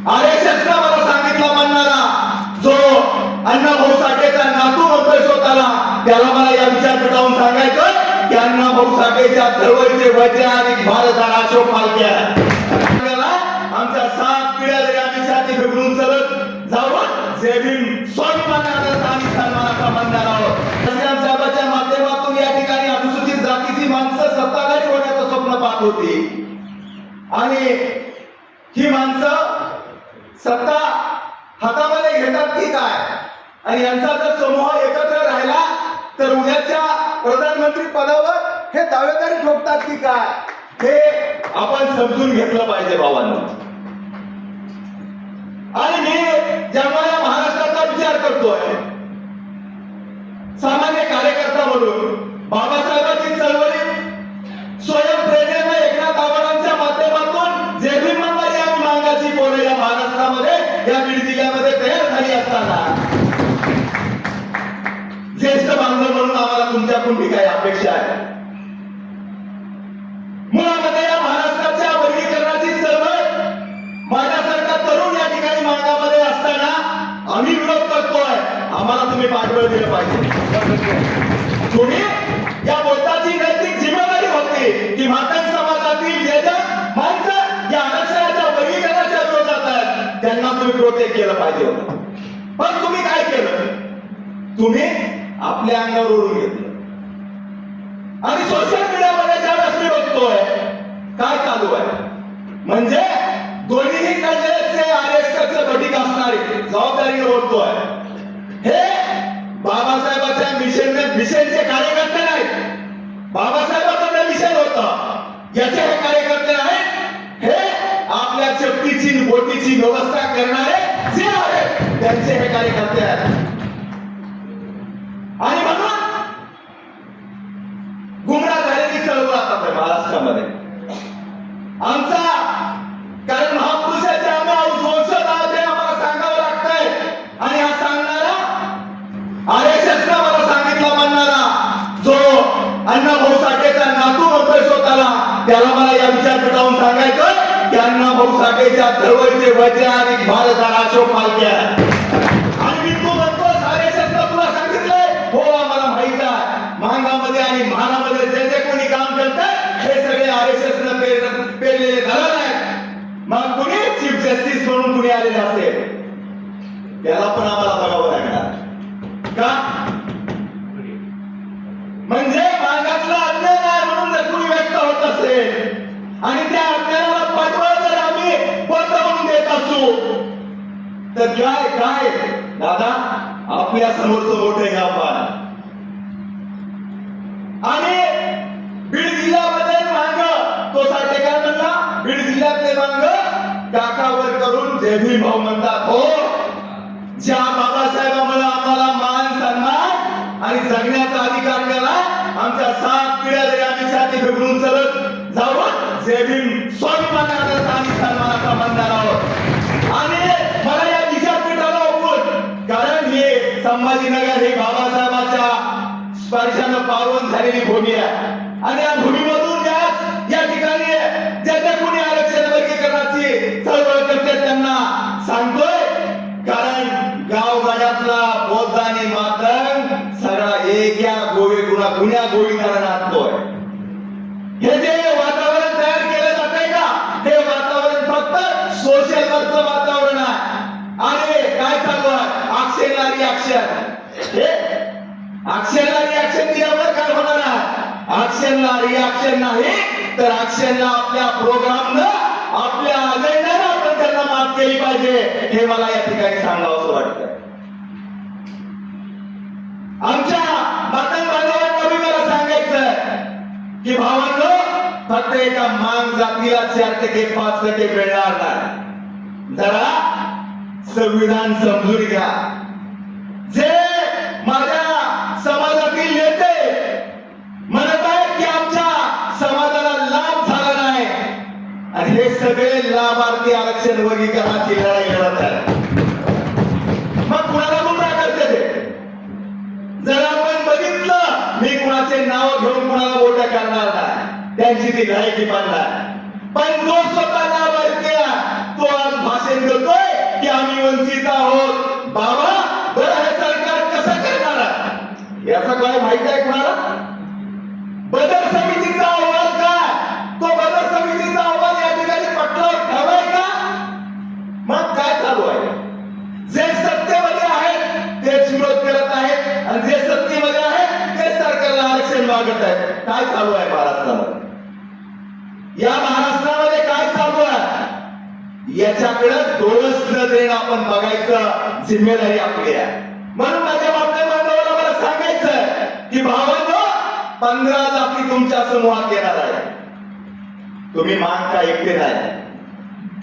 आरएसएसला मला सांगितलं म्हणणारा जो अण्णाभाऊ साठेचा नातू म्हणतोय स्वतःला, त्याला मला या विचारपीठावरून सांगायचं की अण्णाभाऊ साठेच्या चळवळीचे वैज्ञानिक भारताला अशोक मालके आमच्या 7 पिढ्या जरी आम्ही छाती फिरून चलत जाऊ जय भीम स्वाभिमानाचा आणि सन्मानाचा म्हणणार आहोत. साहेबांच्या माध्यमातून या ठिकाणी अनुसूचित जातीची माणसं सत्ताधारी होण्याचं स्वप्न पाहत होती आणि ही माणसं सत्ता हातामध्ये घेतात की काय, आणि यांचा जर समूह एकत्र राहिला तर उद्याच्या प्रधानमंत्री पदावर हे दावेदारी ठोकतात की काय, हे आपण समजून घेतलं पाहिजे भावांनो. आणि मी जेव्हा या महाराष्ट्राचा विचार करतोय सामान्य कार्यकर्ता म्हणून, बाबासाहेबांची चळवळी स्वयंप्रेरणेने एकनाथ आव्हाडांच्या माध्यमातून जे भीम म्हणणारी आम्ही मागाची पोरं या महाराष्ट्रामध्ये या बीड जिल्ह्यामध्ये तयार झाली असताना ज्येष्ठ बांधव म्हणून आम्हाला तुमच्याकडून ही काही अपेक्षा आहे. मुळामध्ये या महाराष्ट्राच्या वर्गीकरणाची चळवळ माझ्यासारखा तरुण या ठिकाणी मागामध्ये असताना आम्ही विरोध करतोय, आम्हाला तुम्ही पाठबळ दिलं पाहिजे. तुम्ही या बोलताची नैतिक जिम्मेदारी होती की मातंग समाजातील जे माणसं या आरक्षणाच्या वर्गीकरणाच्या विरोधात आहेत त्यांना तुम्ही प्रोटेक्ट केलं पाहिजे होतं. पण तुम्ही काय केलं, तुम्ही आपल्या अंगावर ओढून घेतलं. आणि सोशल मीडियामध्ये ज्यावेळेस मी बघतोय काय चालू आहे, म्हणजे दोन्ही कडलेचे आरएसएसचे घटक असणारे जबाबदारीने बोलतोय. हे बाबासाहेबांच्या मिशनचे कार्यकर्ते नाहीत, बाबासाहेबांचा मिशन होतं याचे हे कार्यकर्ते नाहीत, हे आपल्या चपटीची बोटीची व्यवस्था करणारे जे आहेत त्यांचे हे कार्यकर्ते आहेत. आणि म्हणून गुमराह झालेली चळवळ आता महाराष्ट्रामध्ये आमचा, कारण महापुरुषाचे आम्ही वंशज आहोत हे आम्हाला सांगावं लागतंय. आणि हा सांगणारा आरएसएसला मला सांगितलं म्हणणारा जो अण्णाभाऊ साठेचा नातू म्हणतोय स्वतःला, त्याला मला या विचारपीठावरून सांगायचं की अण्णाभाऊ साठेच्या चळवळीचे वैज्ञानिक भारताला अशोक मालके आहे. आणि मी तू म्हणतोस आरएसएसला तुला सांगितलंय, हो आम्हाला माहित आहे महागामध्ये आणि महारामध्ये जे जे कोणी काम करतात हे सगळे आरएसएसने पेरलेले घालत आहेत. मग कुणी चीफ जस्टिस म्हणून कुणी आलेले असेल त्याला पण आम्हाला बघावं लागणार का, म्हणजे मागातला अन्याय नाही म्हणून जर कुणी व्यक्त होत असेल आणि त्या अन्यायाला पाठबळ जर आम्ही बंद म्हणून देत असू तर काय काय दादा आपल्या समोरचं मोठं हे आव्हान. आणि बीड जिल्ह्यामध्ये मांग तो साठे काय म्हणला, बीड जिल्ह्यातले मांग काकावर करून जय भीम भाऊ म्हणतात. हो, ज्या बाबासाहेबांमुळे आम्हाला मान सन्मान आणि जगण्याचा अधिकार मिळाला, आमच्या 7 पिढ्या जरी आम्ही छाती फिरून चलत जाऊ जय भीम स्वाभिमानाचा आणि सन्मानाचा म्हणणार आहोत. आणि मला या विचारपीठाला ओळखून, कारण हे संभाजीनगर हे बाबासाहेबांच्या स्पर्शानं पावन झालेली भूमी आहे आणि या भूमीमधून या ठिकाणी ज्या कोणी आरक्षण वर्गीकरणाची चळवळ करते त्यांना सांगतोय, कारण गावगाड्यातला बौद्ध आणि मातंग सगळा एक या गुन्ह्या गोविंदाला नाचतोय. हे जे वातावरण तयार केलं जातंय का, हे वातावरण फक्त सोशल वरचं वातावरण आहे. आणि काय चालू आहे, ऍक्शनला रिॲक्शन. हे ऍक्शनला रिॲक्शन दिल्यावर काय होणार आहे, ऍक्शनला रिॲक्शन नाही तर ऍक्शनला आपल्या प्रोग्रामनं आपल्या अजेंड्यानं आपण त्यांना मात केली पाहिजे, हे मला या ठिकाणी सांगावं वाटतं. आमच्या मातंग बांधवांना मी मला सांगायचं की भावांनो, फक्त एका मांग जातीला 4% 5% मिळणार नाही. जरा संविधान समजून घ्या. जे माझ्या समाजातील नेते म्हणत आहेत की आमच्या समाजाला लाभ झाला नाही आणि हे सगळे लाभार्थी आरक्षण वर्गीकरणाची लढाई लढत आहेत, मग कुणाला गुमराह करते ते? जर आपण बघितलं, मी कुणाचे नाव घेऊन कुणाला वोट करणार नाही, त्यांची ती लढाई पण नाही. पण जो स्वतः लाभार्थी तो आज भाषण देतोय की आम्ही वंचित आहोत. बाबा बरं हे सरकार कसं करणार आहे याचा काय माहिती आहे कुणाला? बदल समितीचा अहवाल काय? तो बदल समितीचा अहवाल या ठिकाणी पटलावर ठेवाय का? मग काय चालू आहे? जे सत्तेमध्ये आहेत तेच विरोध करत आहेत आणि जे सत्तेमध्ये आहेत ते सरकारला आरक्षण मागत आहेत. काय चालू आहे महाराष्ट्रामध्ये? या महाराष्ट्रामध्ये काय चालू आहे याच्याकडे डोळस नजरेनं आपण बघायचं जिम्मेदारी आपली आहे. म्हणून माझ्या बांधवांना मला सांगायचं की भावांनो 15 जाती तुमच्या समूहात येणार आहे. तुम्ही मान का एकटे नाही.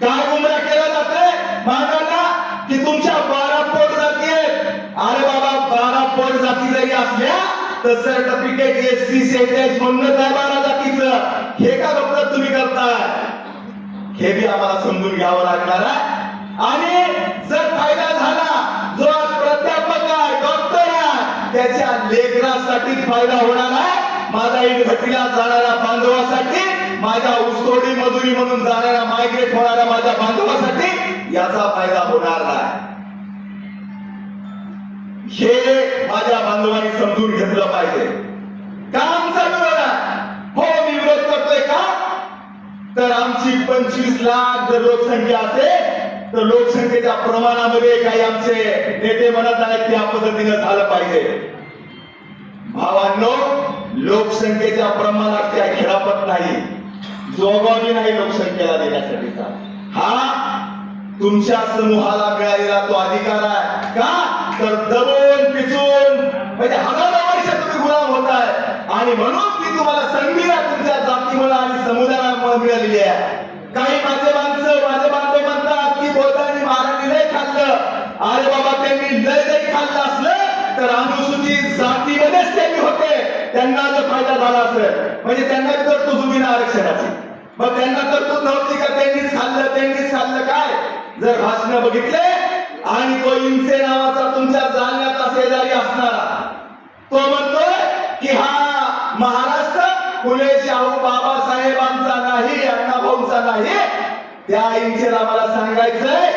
काय गुमराह केला जातोय मागांना की तुमच्या 12 पोट जाती आहेत. अरे बाबा 12 पोट जाती जरी असल्या तर सर्टिफिकेट एससी सेटेज म्हणूनच आहे 12 जातीचं. हे का गप्प तुम्ही करताय? हे बी आम्हाला समजून घ्यावं लागणार आहे. आणि जर फायदा झाला जो आज प्राध्यापक आहे डॉक्टर आहे त्याच्या लेकरासाठीच फायदा होणार आहे. माझा इडभट्टीला जाणाऱ्या बांधवासाठी, माझ्या ऊसतोडी मजुरी म्हणून जाणाऱ्या मायग्रेट होणाऱ्या माझ्या बांधवासाठी याचा फायदा होणार नाही. हे माझ्या बांधवांनी समजून घेतलं पाहिजे. का आमचा विरोध आहे? हो मी विरोध करतोय का? तर आमची 25 लाख जर लोकसंख्या असेल तर लोकसंख्येच्या प्रमाणामध्ये काही आमचे नेते म्हणत आहेत त्या पद्धतीने झालं पाहिजे. भावांनो लोकसंख्येच्या प्रमाणात काही खेळापट नाही, जोगावी नाही लोकसंख्येला देण्यासाठीचा. हा तुमच्या समूहाला मिळालेला तो अधिकार आहे. का तर दबून पिचून म्हणजे हजारो वर्ष तुम्ही गुलाम होताय आणि म्हणून ती तुम्हाला संधी तुमच्या जातीमुळे आणि समुदायामुळे मिळालेली आहे. काही माझे बांधव म्हणतात की बोधांनी महाराजांनी लय खाल्लं. अरे बाबा त्यांनी लय खाल्लं असलं तर अनुसूचित जातीमध्येच त्यांनी होते, त्यांना जर फायदा झाला असेल म्हणजे त्यांना तरतूद होती ना आरक्षणाची. मग त्यांना तरतूद नव्हती का? त्यांनीच खाल्लं काय? जर भाषण बघितले आणि तो इंसे नावाचा तुमच्या जालन्याचा शेजारी असणारा तो म्हणतोय की हा महाराष्ट्र फुले शाहू बाबासाहेबांचा नाही, अण्णाभाऊंचा नाही. त्या इंसेला मला सांगायचंय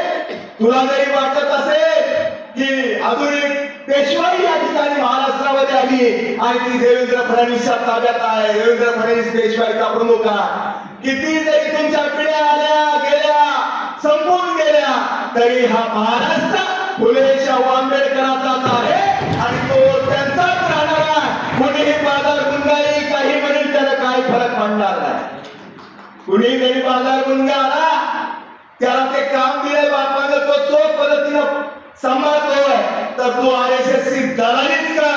तुला जरी वाटत असेल की आधुनिक पेशवाई या ठिकाणी महाराष्ट्रामध्ये आली आणि ती देवेंद्र फडणवीसच्या ताब्यात आहे, देवेंद्र फडणवीस पेशवाईचा प्रमुख आहे. किती जरी तुमच्या पिढ्या आल्या गेल्या संपून गेल्या तरी हा महाराष्ट्र फुले शाहू आंबेडकरांचाच आहे आणि तो त्यांचाच राहणार आहे. कुणीही बाजार गुंडाई काही म्हणेल त्याला काही फरक पडणार नाही. कुणी जरी बाजार गुंडा आला त्याला ते काम दिले बापानं तो चोख पद्धतीनं सांभाळतोय तर तू RSS ची दलालीच का?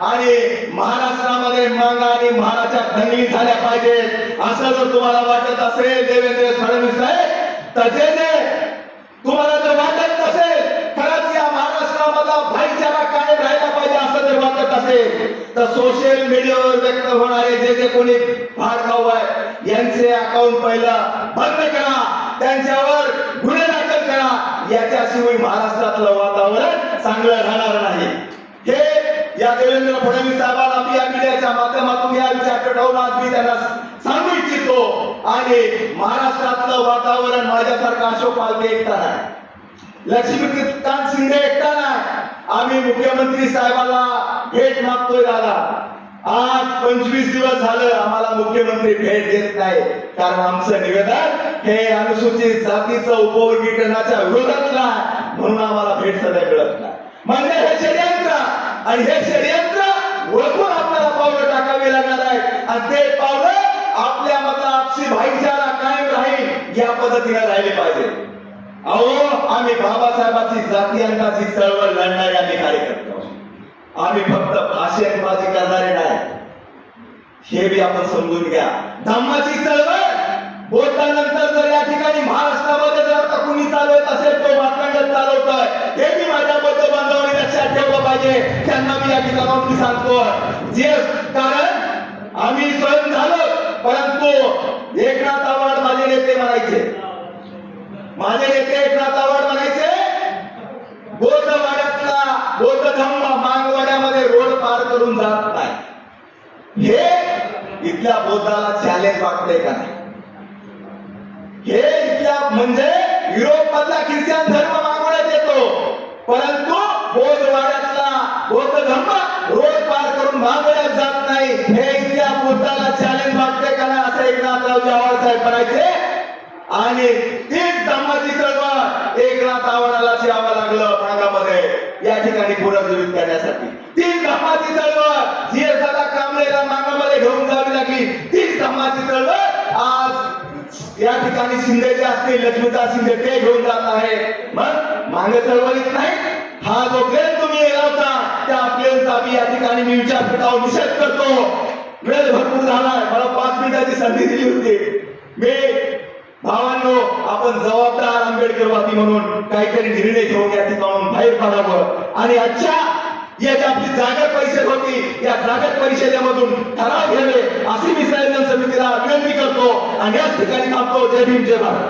आणि महाराष्ट्रामध्ये मांगा आणि महाराष्ट्र दंगली झाल्या पाहिजेत असं जर तुम्हाला वाटत असेल देवेंद्र फडणवीस साहेब तर जे तुम्हाला जर वाटत नसेल खरंच या महाराष्ट्रामधला भाईचारा कायम राहिला पाहिजे असं जर वाटत असेल तर सोशल मीडियावर व्यक्त होणारे जे कोणी भाडखाऊ आहे यांचे अकाउंट पहिलं बंद करा, त्यांच्यावर गुन्हे दाखल करा. याच्याशिवाय महाराष्ट्रातलं वातावरण चांगलं राहणार नाही. हे या देवेंद्र फडणवीस साहेबांना या मीडियाच्या माध्यमातून या विचार ठेवून आज मी त्यांना सांगू इच्छितो. आणि महाराष्ट्रातलं वातावरण माझ्यासारखा अशोक पालके एकटा नाही, लक्ष्मीकांत शिंदे एकटा नाही. आम्ही मुख्यमंत्री साहेबांना भेट मागतोय. दादा आज 25 दिवस झालं आम्हाला मुख्यमंत्री भेट देत नाही कारण आमचं निवेदन हे अनुसूचित जातीचं उपवर्गीकरणाच्या विरोधातलं आहे म्हणून आम्हाला भेट सध्या मिळत नाही. म्हणजे हे षडयंत्र आणि हे षडयंत्र ओळखून आपल्याला पावलं टाकावी लागणार आहे आणि ते पावलं आपल्या मधला आपसी भाईचारा कायम राहील या पद्धतीने राहिले पाहिजे. अहो आम्ही बाबासाहेबांची जाती अंकाची चळवळ लढणारे आम्ही कार्यकर्ते आहोत. आम्ही फक्त भाषणबाजी करणारे नाही. हे बी आपण समजून घ्या. धम्माची चळवळ बोलल्यानंतर जर या ठिकाणी महाराष्ट्रामध्ये जर आता कुणी चालवत असेल तो मातंड चालवतोय हे मी माझ्या बद्दल बांधवांनी लक्षात ठेवलं पाहिजे. त्यांना मी या ठिकाणावर मी सांगतो जे कारण आम्ही स्वयं झालो परंतु एकनाथ आव्हाड माझे नेते म्हणायचे, माझे नेते एकनाथ आव्हाड म्हणायचे बौद्धवाड्यातला बौद्ध धम्म मांगवाड्यामध्ये रोड पार करून जात नाही. हे इथल्या बौद्धाला चॅलेंज वाटतंय का नाही? हे इथल्या म्हणजे युरोप मधला ख्रिश्चन धर्म मागवण्यात येतो, परंतु बौद्धवाड्यातला बौद्ध धर्म रोड पार करून मागवण्यात जात नाही. हे इथल्या बुद्धाला चॅलेंज वाटते का नाही असं एकनाथरावजी आवाळसाहेब करायचे. आणि तीच धम्माची चळवळ एकनाथ आव्हाडाला यावं लागलं भागामध्ये या ठिकाणी पुनर्जीवित करण्यासाठी. तीच धम्माची चळवळ जी दादा कांबळेला मागामध्ये घेऊन जावी लागली. तीच धम्माची चळवळ आज या ठिकाणी शिंदे जे असतील लक्ष्मीदास शिंदे ते घेऊन जात आहे. मग मागे चळवळीत नाही. हा जो प्लेन तुम्ही येला होता त्या प्लेनचा मी या ठिकाणी मी विचारपीठावर निषेध करतो. वेळ भरपूर झालाय, मला 5 मिनिटाची संधी दिली होती. मी भावांनो, आपण जबाबदार आंबेडकरवादी म्हणून काहीतरी निर्णय घेऊन या ठिकाणून बाहेर पडावं आणि आजच्या या जी आपली जागर परिषद होती या जागर परिषदेमधून ठराव घ्यावे अशी मी संयोजन समितीला विनंती करतो आणि याच ठिकाणी थांबतो. जय भीम, जय भारत.